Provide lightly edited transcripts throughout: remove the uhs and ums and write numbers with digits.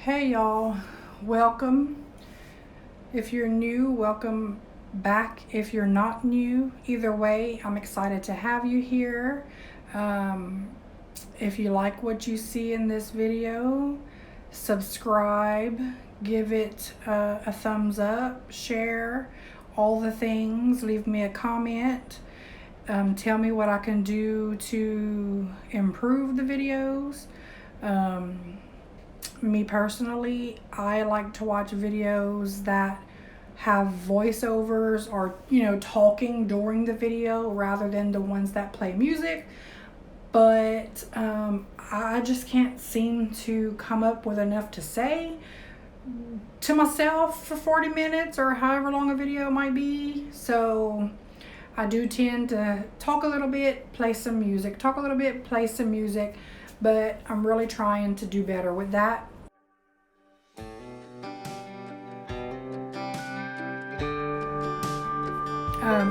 Hey y'all, welcome. If you're new, welcome back. If you're not new, either way, I'm excited to have you here. If you like what you see in this video, subscribe, give it a thumbs up, share, all the things, leave me a comment. Tell me what I can do to improve the videos. Me personally, I like to watch videos that have voiceovers or, talking during the video rather than the ones that play music. But I just can't seem to come up with enough to say to myself for 40 minutes or however long a video might be. So I do tend to talk a little bit, play some music, talk a little bit, play some music, but I'm really trying to do better with that.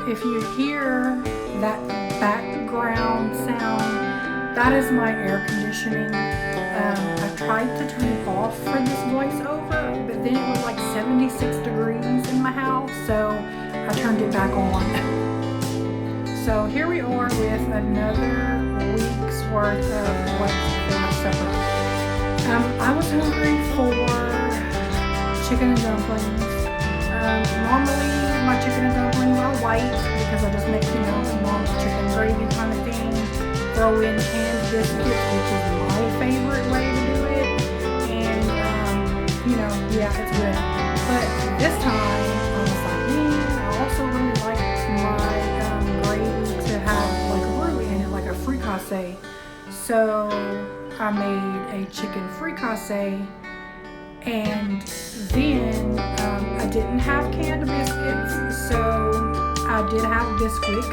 If you hear that background sound, that is my air conditioning. I tried to turn it off for this voiceover, but then it was like 76 degrees in my house, so I turned it back on. So here we are with another week's worth of what's for supper. I was hungry for chicken and dumplings. Normally my chicken and dumplings are white because I just make, normal chicken gravy kind of thing. Throw in canned biscuits, which is my favorite way to do it. And, it's good. But this time, I was like, I also really like my gravy to have like roux in it, like a fricassee. So I made a chicken fricassee. And then I didn't have canned biscuits, so I did have Bisquick.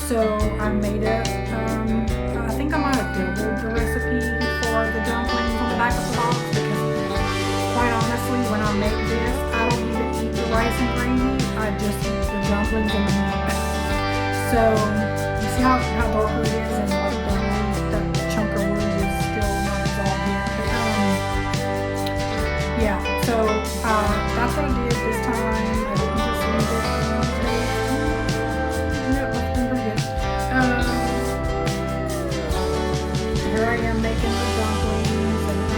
So I made I think I might have doubled the recipe for the dumplings on the back of the box because quite honestly, when I make this, I don't even eat the rice and gravy. I just eat the dumplings and the meat. So you see how dark it is and like that chunk of wood is still not dissolved yet. Yeah, so that's what I did this time. I didn't just leave it. Yep, that's been pretty good. Here I am making the dumplings, and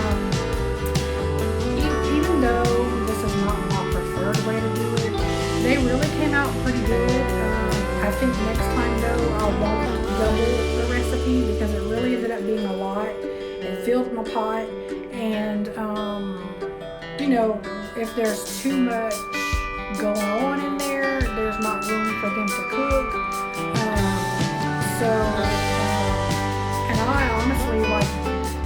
even though this is not my preferred way to do it, they really came out pretty good. I think next time though, I won't double the recipe because it really ended up being a lot. It filled my pot, and if there's too much going on in there, there's not room for them to cook. And I honestly,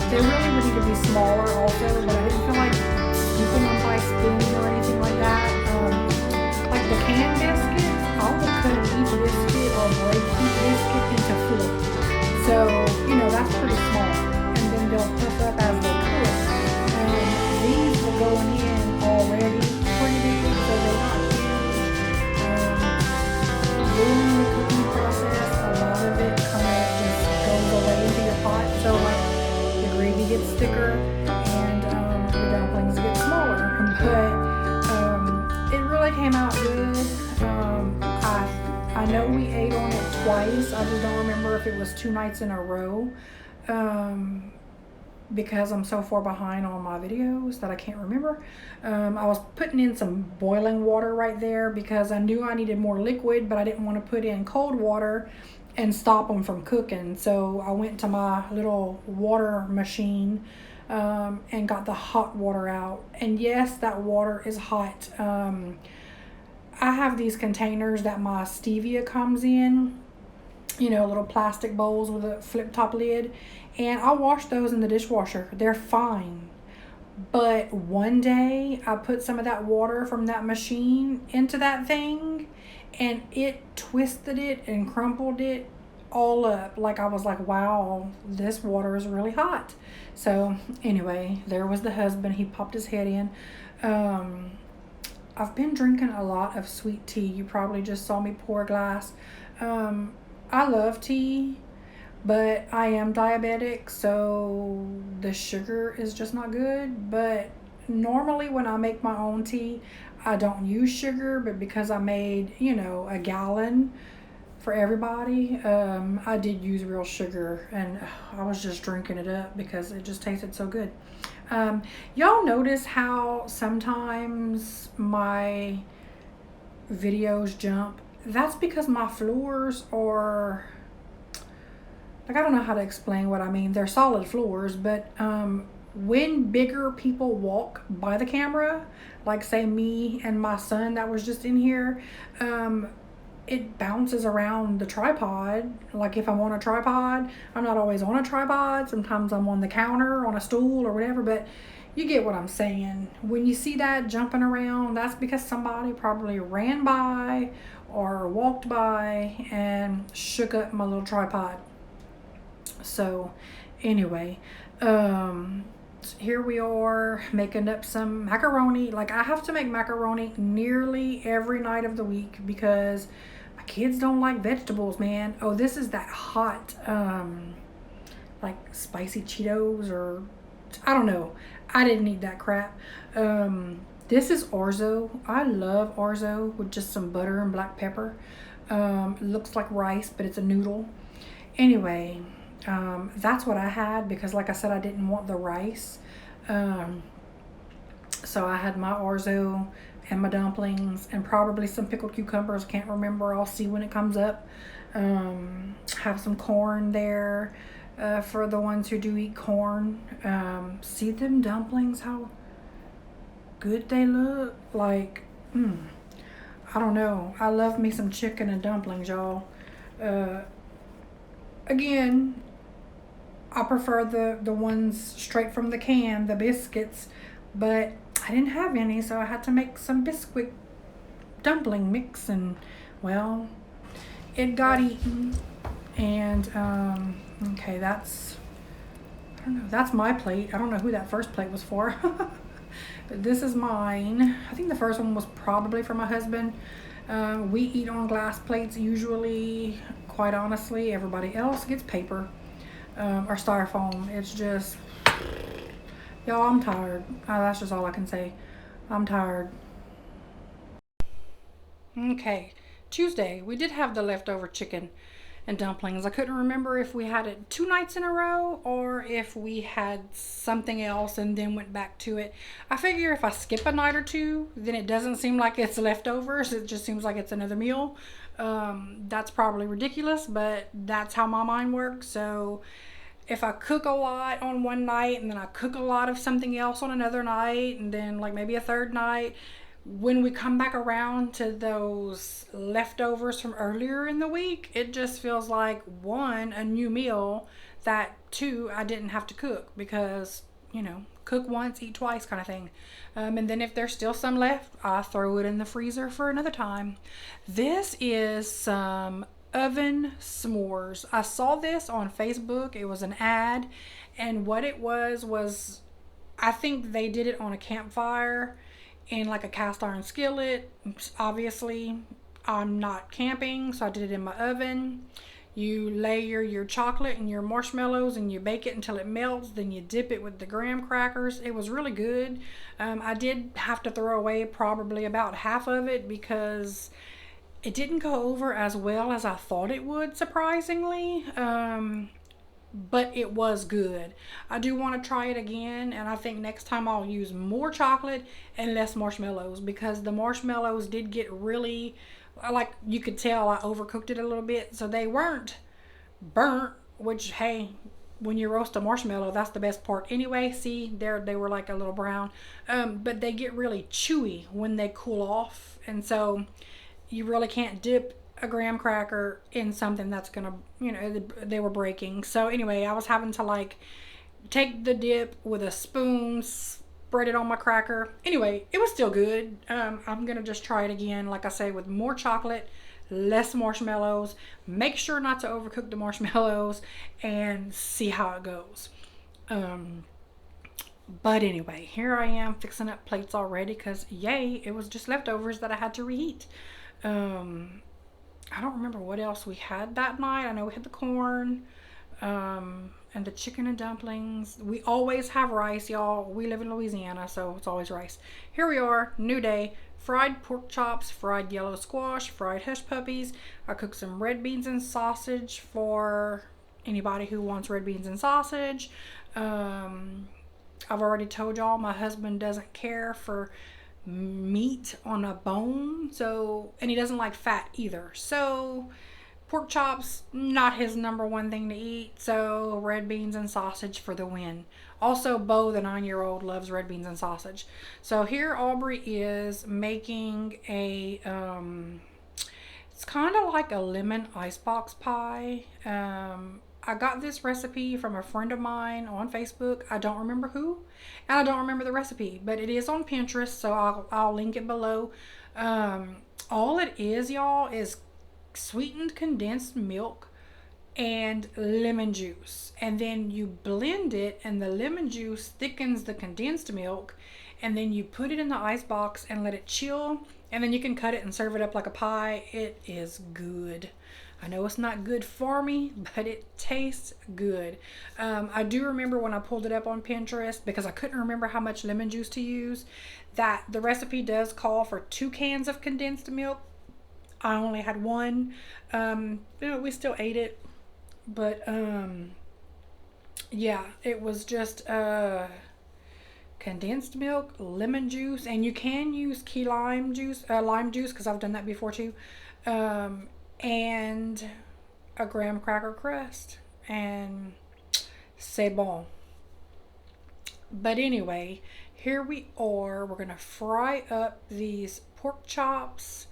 they really would need to be smaller also, but I didn't feel like scooping them by spoon or anything like that. Like the canned biscuits, I will cut each biscuit or break each biscuit into 4. So, that's pretty small. And then they'll puff up as they cook. These will go in already pretty big, so they're not huge. During the cooking process, a lot of it kind of just goes away into your pot, so the gravy gets thicker and the dumplings get smaller. But it really came out good. I know we ate on it twice. I just don't remember if it was 2 nights in a row. Because I'm so far behind on my videos that I can't remember. I was putting in some boiling water right there because I knew I needed more liquid, but I didn't want to put in cold water and stop them from cooking. So I went to my little water machine and got the hot water out. And yes, that water is hot. I have these containers that my stevia comes in, little plastic bowls with a flip top lid, and I wash those in the dishwasher. They're fine. But one day I put some of that water from that machine into that thing, and it twisted it and crumpled it all up. I was like, wow, this water is really hot. So anyway, there was the husband. He popped his head in. I've been drinking a lot of sweet tea. You probably just saw me pour a glass. I love tea, but I am diabetic, so the sugar is just not good. But normally when I make my own tea, I don't use sugar, but because I made, you know, a gallon for everybody, I did use real sugar, and I was just drinking it up because it just tasted so good. Y'all notice how sometimes my videos jump? That's because my floors are, like, I don't know how to explain what I mean. They're solid floors, but when bigger people walk by the camera, like say me and my son that was just in here, it bounces around the tripod. Like if I'm on a tripod, I'm not always on a tripod. Sometimes I'm on the counter, on a stool or whatever, but you get what I'm saying. When you see that jumping around, that's because somebody probably ran by or walked by and shook up my little tripod. So anyway, here we are making up some macaroni. Like I have to make macaroni nearly every night of the week because my kids don't like vegetables, man. Oh, this is that hot, like spicy Cheetos, or I don't know. I didn't eat that crap. This is orzo. I love orzo with just some butter and black pepper. It looks like rice, but it's a noodle. Anyway, that's what I had because, like I said, I didn't want the rice. So I had my orzo and my dumplings and probably some pickled cucumbers. Can't remember. I'll see when it comes up. Have some corn there for the ones who do eat corn. See them dumplings, how good they look. Like, I don't know. I love me some chicken and dumplings, y'all. Again, I prefer the ones straight from the can, the biscuits, but I didn't have any, so I had to make some biscuit dumpling mix, and well, it got eaten. And okay, that's, I don't know, that's my plate. I don't know who that first plate was for. But this is mine. I think the first one was probably for my husband. We eat on glass plates usually, quite honestly. Everybody else gets paper or styrofoam. It's just, y'all, I'm tired. That's just all I can say. I'm tired. Okay, Tuesday, we did have the leftover chicken and dumplings. I couldn't remember if we had it 2 nights in a row or if we had something else and then went back to it. I figure if I skip a night or two, then it doesn't seem like it's leftovers. It just seems like it's another meal. That's probably ridiculous, but that's how my mind works. So if I cook a lot on one night and then I cook a lot of something else on another night and then like maybe a third night, when we come back around to those leftovers from earlier in the week, it just feels like, one, a new meal, that two, I didn't have to cook because, you know, cook once, eat twice kind of thing. And then if there's still some left, I throw it in the freezer for another time. This is some oven s'mores. I saw this on Facebook. It was an ad, and what it was I think they did it on a campfire in like a cast iron skillet. Obviously, I'm not camping, so I did it in my oven. You layer your chocolate and your marshmallows and you bake it until it melts. Then you dip it with the graham crackers. It was really good. I did have to throw away probably about half of it because it didn't go over as well as I thought it would, surprisingly. But it was good. I do want to try it again, and I think next time I'll use more chocolate and less marshmallows because the marshmallows did get really, like you could tell I overcooked it a little bit, so they weren't burnt, which, hey, when you roast a marshmallow, that's the best part anyway. See, there they were like a little brown, but they get really chewy when they cool off, and so you really can't dip a graham cracker in something that's gonna, you know, they were breaking. So anyway, I was having to like take the dip with a spoon, spread it on my cracker. Anyway, it was still good. I'm gonna just try it again, like I say, with more chocolate, less marshmallows. Make sure not to overcook the marshmallows and see how it goes. But anyway, here I am fixing up plates already because yay, it was just leftovers that I had to reheat. I don't remember what else we had that night. I know we had the corn. and the chicken and dumplings. We always have rice, y'all. We live in Louisiana, so it's always rice. Here we are, new day. Fried pork chops, fried yellow squash, fried hush puppies. I cooked some red beans and sausage for anybody who wants red beans and sausage. I've already told y'all my husband doesn't care for meat on a bone, so, and he doesn't like fat either. So pork chops, not his number one thing to eat, so red beans and sausage for the win. Also, Bo, the 9-year-old, loves red beans and sausage. So here Aubrey is making a, it's kind of like a lemon icebox pie. I got this recipe from a friend of mine on Facebook. I don't remember who, and I don't remember the recipe, but it is on Pinterest, so I'll link it below. All it is, y'all, is sweetened condensed milk and lemon juice, and then you blend it, and the lemon juice thickens the condensed milk, and then you put it in the ice box and let it chill, and then you can cut it and serve it up like a pie. It is good. I know it's not good for me, but it tastes good. I do remember when I pulled it up on Pinterest, because I couldn't remember how much lemon juice to use, that the recipe does call for 2 cans of condensed milk. I only had 1. We still ate it, but yeah, it was just condensed milk, lemon juice, and you can use key lime juice, because I've done that before too. And a graham cracker crust, and c'est bon. But anyway, here we are. We're gonna fry up these pork chops,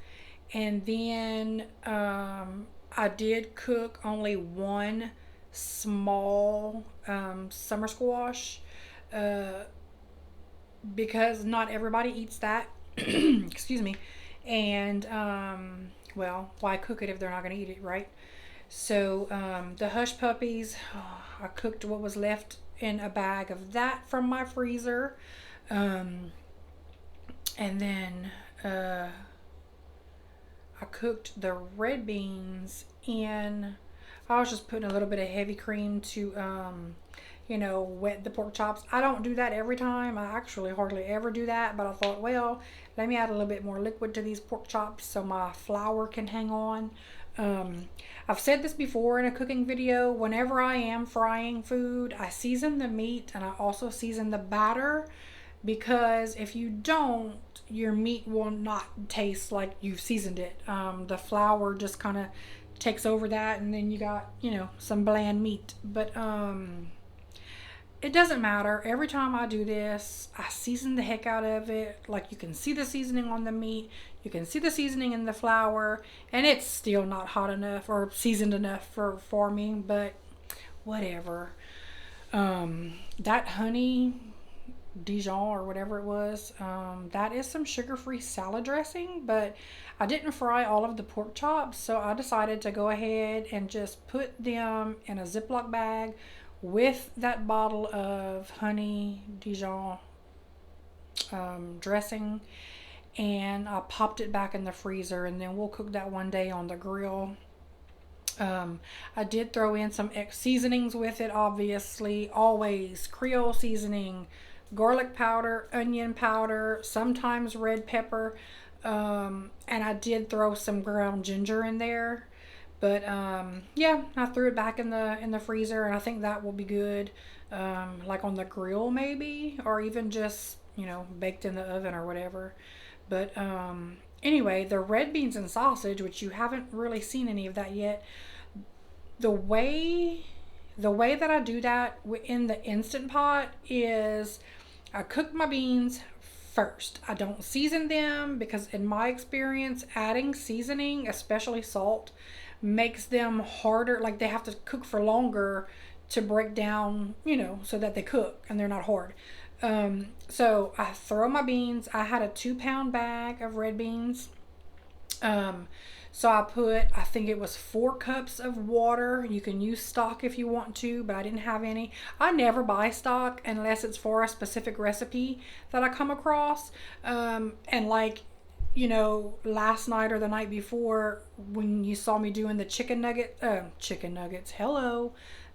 and then I did cook only 1 small summer squash, because not everybody eats that. Excuse me. And well, why cook it if they're not going to eat it, right? So the hush puppies, I cooked what was left in a bag of that from my freezer. And then I cooked the red beans in, I was just putting a little bit of heavy cream to, wet the pork chops. I don't do that every time. I actually hardly ever do that, but I thought, well, let me add a little bit more liquid to these pork chops so my flour can hang on. I've said this before in a cooking video. Whenever I am frying food, I season the meat and I also season the batter, because if you don't, your meat will not taste like you've seasoned it. The flour just kind of takes over that, and then you got, some bland meat. But it doesn't matter. Every time I do this, I season the heck out of it. Like, you can see the seasoning on the meat, you can see the seasoning in the flour, and it's still not hot enough or seasoned enough for me, but whatever. That honey Dijon or whatever it was, that is some sugar-free salad dressing, but I didn't fry all of the pork chops, so I decided to go ahead and just put them in a Ziploc bag with that bottle of honey Dijon dressing, and I popped it back in the freezer, and then we'll cook that one day on the grill. I did throw in some seasonings with it, obviously, always Creole seasoning, garlic powder, onion powder, sometimes red pepper, and I did throw some ground ginger in there. But yeah, I threw it back in the freezer, and I think that will be good, like on the grill maybe, or even just baked in the oven or whatever. But anyway, the red beans and sausage, which you haven't really seen any of that yet, the way that I do that in the Instant Pot is I cook my beans first. I don't season them, because in my experience, adding seasoning, especially salt, makes them harder. Like, they have to cook for longer to break down, so that they cook and they're not hard. So I throw my beans. I had a 2-pound bag of red beans. So I put, I think it was 4 cups of water. You can use stock if you want to, but I didn't have any. I never buy stock unless it's for a specific recipe that I come across. And like, last night or the night before, when you saw me doing the chicken nuggets,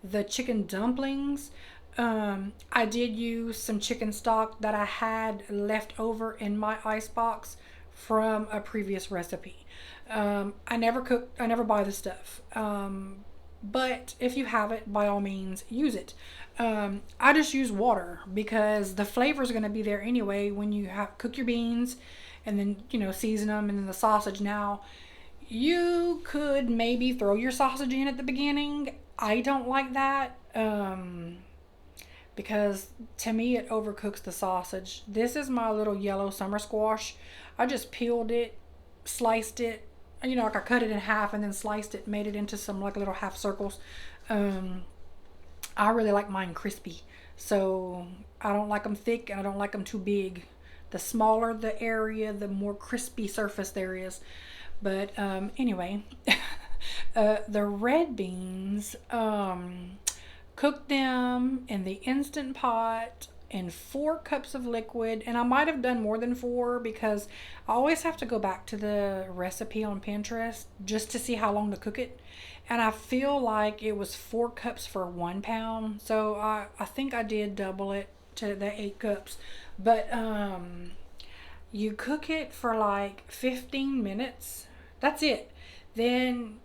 the chicken dumplings, I did use some chicken stock that I had left over in my ice box from a previous recipe. I never cook, I never buy the stuff. But if you have it, by all means, use it. I just use water because the flavor is going to be there anyway when you cook your beans and then, season them, and then the sausage. Now, you could maybe throw your sausage in at the beginning. I don't like that. Because to me it overcooks the sausage. This is my little yellow summer squash. I just peeled it, sliced it, like I cut it in half and then sliced it, made it into some like little half circles. I really like mine crispy, so I don't like them thick and I don't like them too big. The smaller the area, the more crispy surface there is. But anyway, the red beans, cook them in the Instant Pot in 4 cups of liquid. And I might have done more than 4 because I always have to go back to the recipe on Pinterest just to see how long to cook it. And I feel like it was 4 cups for 1 pound. So I think I did double it to the 8 cups. But you cook it for like 15 minutes. That's it. Then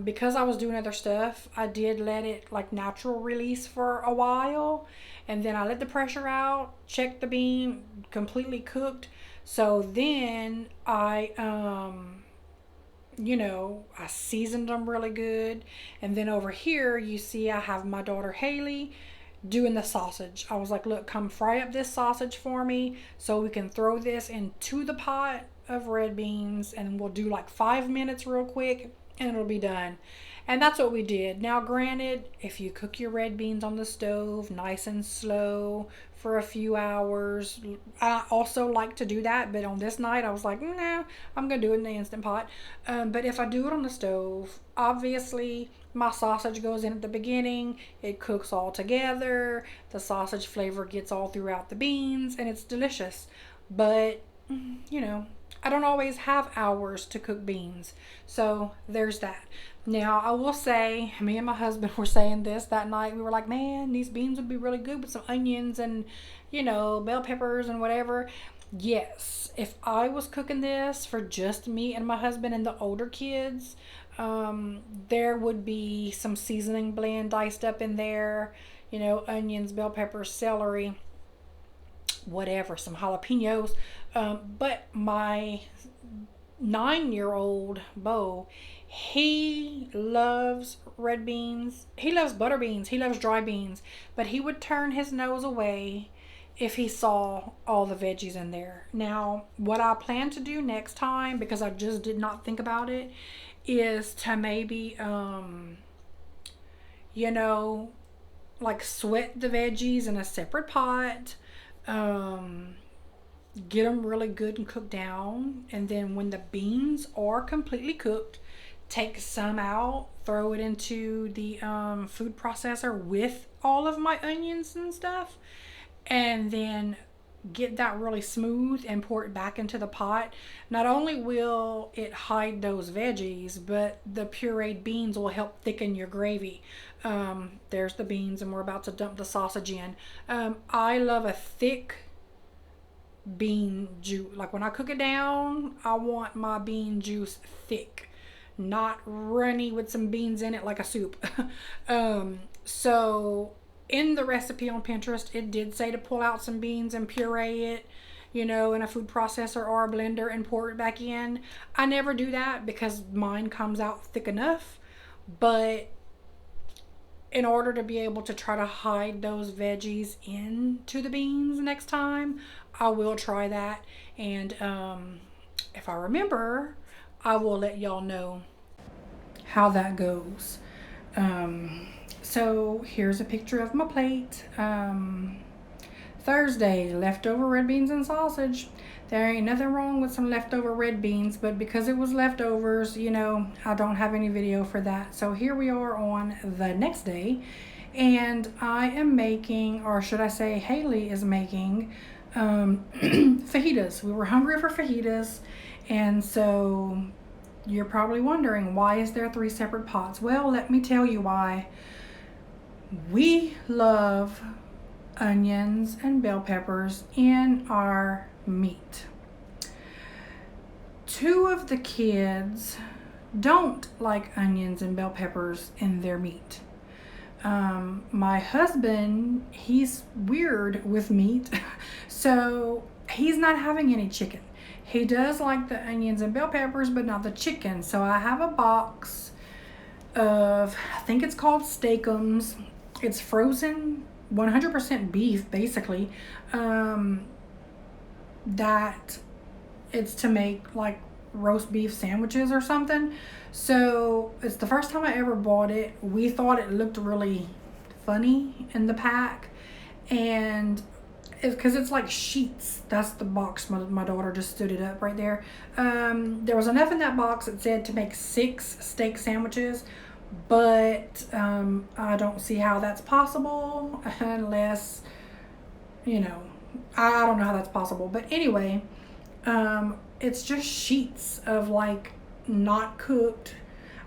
because I was doing other stuff, I did let it like natural release for a while, and then I let the pressure out, checked the bean, completely cooked. So then I I seasoned them really good. And then over here you see I have my daughter Haley doing the sausage. I was like, look, come fry up this sausage for me so we can throw this into the pot of red beans, and we'll do like 5 minutes real quick and it'll be done. And that's what we did. Now granted, if you cook your red beans on the stove nice and slow for a few hours, I also like to do that, but on this night I was like, nah, I'm gonna do it in the Instant Pot. But if I do it on the stove, obviously my sausage goes in at the beginning, it cooks all together, the sausage flavor gets all throughout the beans, and it's delicious. But I don't always have hours to cook beans. So there's that. Now, I will say, me and my husband were saying this that night. We were like, man, these beans would be really good with some onions and, bell peppers and whatever. Yes, if I was cooking this for just me and my husband and the older kids, there would be some seasoning blend diced up in there, onions, bell peppers, celery, whatever, some jalapenos. But my 9-year-old Bo, he loves red beans. He loves butter beans. He loves dry beans. But he would turn his nose away if he saw all the veggies in there. Now, what I plan to do next time, because I just did not think about it, is to maybe, like sweat the veggies in a separate pot. Get them really good and cooked down, and then when the beans are completely cooked, take some out, throw it into the food processor with all of my onions and stuff, and then get that really smooth and pour it back into the pot. Not only will it hide those veggies, but the pureed beans will help thicken your gravy. There's the beans, and we're about to dump the sausage in. I love a thick bean juice. Like when I cook it down, I want my bean juice thick, not runny with some beans in it like a soup. So in the recipe on Pinterest, it did say to pull out some beans and puree it, in a food processor or a blender and pour it back in. I never do that because mine comes out thick enough. But in order to be able to try to hide those veggies into the beans next time, I will try that. And if I remember, I will let y'all know how that goes. So here's a picture of my plate. Thursday, leftover red beans and sausage. There ain't nothing wrong with some leftover red beans, but because it was leftovers, I don't have any video for that. So here we are on the next day, and I am making, or should I say Haley is making, fajitas. We were hungry for fajitas, and so you're probably wondering, why is there 3 separate pots? Well, let me tell you why. We love onions and bell peppers in our meat. Two of the kids don't like onions and bell peppers in their meat. My husband, he's weird with meat, so he's not having any chicken. He does like the onions and bell peppers, but not the chicken. So I have a box of, I think it's called Steakums. It's frozen, 100% beef, basically. That it's to make like roast beef sandwiches or something. So it's the first time I ever bought it. We thought it looked really funny in the pack, and because it's like sheets. That's the box. My daughter just stood it up right there. There was enough in that box. It said to make 6 steak sandwiches, but I don't see how that's possible unless, I don't know how that's possible. But anyway, it's just sheets of like not cooked.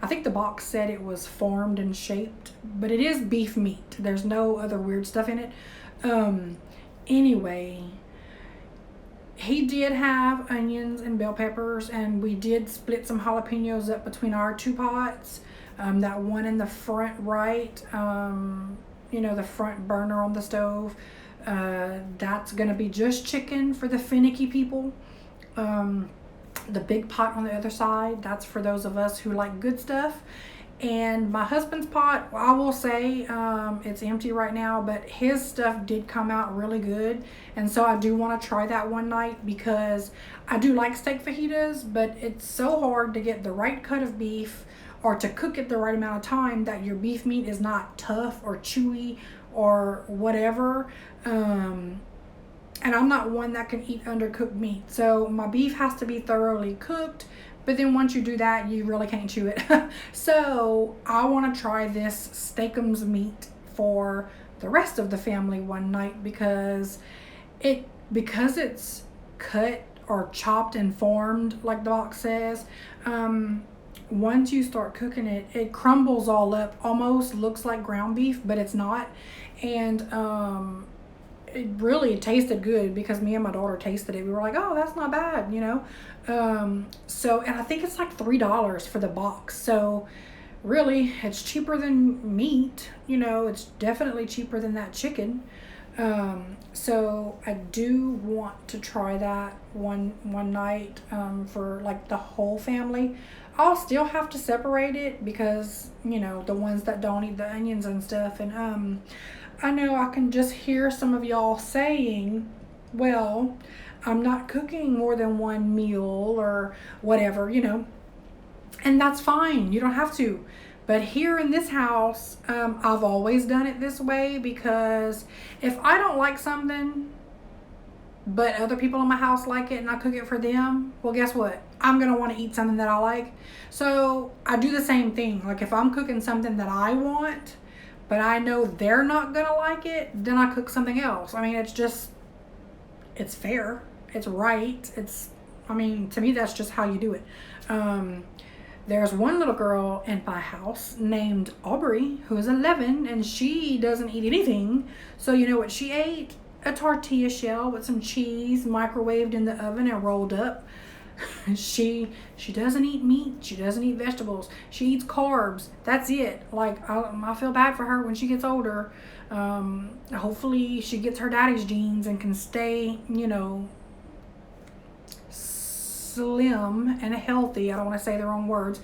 I think the box said it was formed and shaped, but it is beef meat. There's no other weird stuff in it. Anyway, he did have onions and bell peppers, and we did split some jalapenos up between our 2 pots. That one in the front right, the front burner on the stove, that's gonna be just chicken for the finicky people. The big pot on the other side, that's for those of us who like good stuff. And my husband's pot, I will say, it's empty right now, but his stuff did come out really good. And so I do want to try that one night, because I do like steak fajitas, but it's so hard to get the right cut of beef or to cook it the right amount of time that your beef meat is not tough or chewy or whatever. And I'm not one that can eat undercooked meat. So my beef has to be thoroughly cooked. But then once you do that, you really can't chew it. So I want to try this Steakums meat for the rest of the family one night, because it's cut or chopped and formed like the box says. Once you start cooking it, it crumbles all up. Almost looks like ground beef, but it's not. And it really tasted good, because me and my daughter tasted it. We were like, oh, that's not bad, So, and I think it's like $3 for the box. So really, it's cheaper than meat. It's definitely cheaper than that chicken. So I do want to try that one night, for like the whole family. I'll still have to separate it, because, the ones that don't eat the onions and stuff. And, I know I can just hear some of y'all saying, well, I'm not cooking more than one meal or whatever, and that's fine. You don't have to. But here in this house, I've always done it this way, because if I don't like something, but other people in my house like it and I cook it for them, well, guess what? I'm going to want to eat something that I like. So I do the same thing. Like if I'm cooking something that I want, but I know they're not going to like it, then I cook something else. I mean, it's fair. It's right. To me, that's just how you do it. There's one little girl in my house named Aubrey, who is 11, and she doesn't eat anything. So you know what she ate? A tortilla shell with some cheese, microwaved in the oven and rolled up. She doesn't eat meat. She doesn't eat vegetables. She eats carbs. That's it. Like, I feel bad for her when she gets older. Hopefully she gets her daddy's genes and can stay, slim and healthy. I don't want to say the wrong words.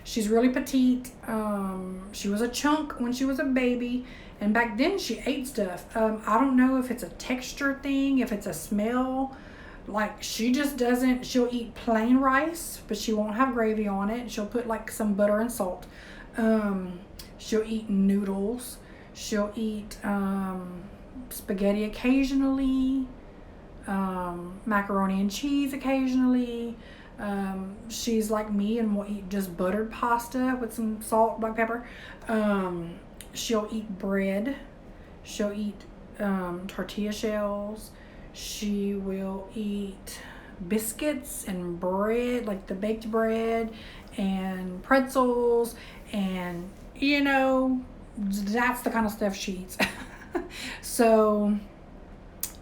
She's really petite. She was a chunk when she was a baby. And back then she ate stuff. I don't know if it's a texture thing, if it's a smell. Like, she just doesn't, she'll eat plain rice, but she won't have gravy on it. She'll put like some butter and salt. She'll eat noodles. She'll eat spaghetti occasionally, macaroni and cheese occasionally. She's like me and will eat just buttered pasta with some salt, black pepper. She'll eat bread. She'll eat tortilla shells. She will eat biscuits and bread, like the baked bread, and pretzels, and that's the kind of stuff she eats. So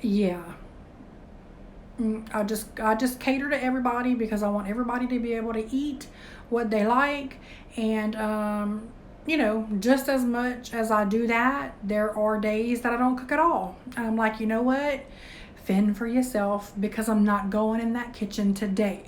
yeah, I just cater to everybody because I want everybody to be able to eat what they like. And you know, just as much as I do that, there are days that I don't cook at all. And I'm like, you know what? Fend for yourself, because I'm not going in that kitchen today.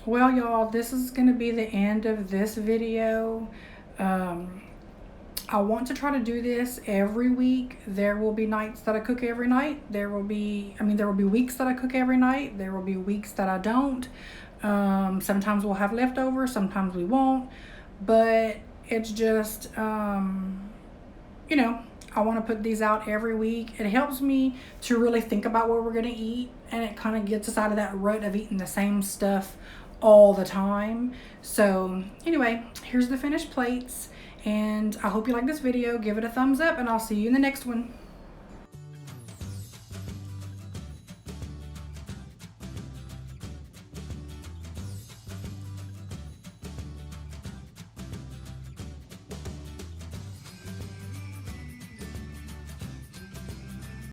Well, y'all, this is going to be the end of this video. Um, I want to try to do this every week. There will be nights that I cook every night. There will be weeks that I cook every night. There will be weeks that I don't. Sometimes we'll have leftovers, sometimes we won't. But it's just, you know, I want to put these out every week. It helps me to really think about what we're going to eat, and it kind of gets us out of that rut of eating the same stuff all the time. So anyway, here's the finished plates, and I hope you like this video. Give it a thumbs up, and I'll see you in the next one.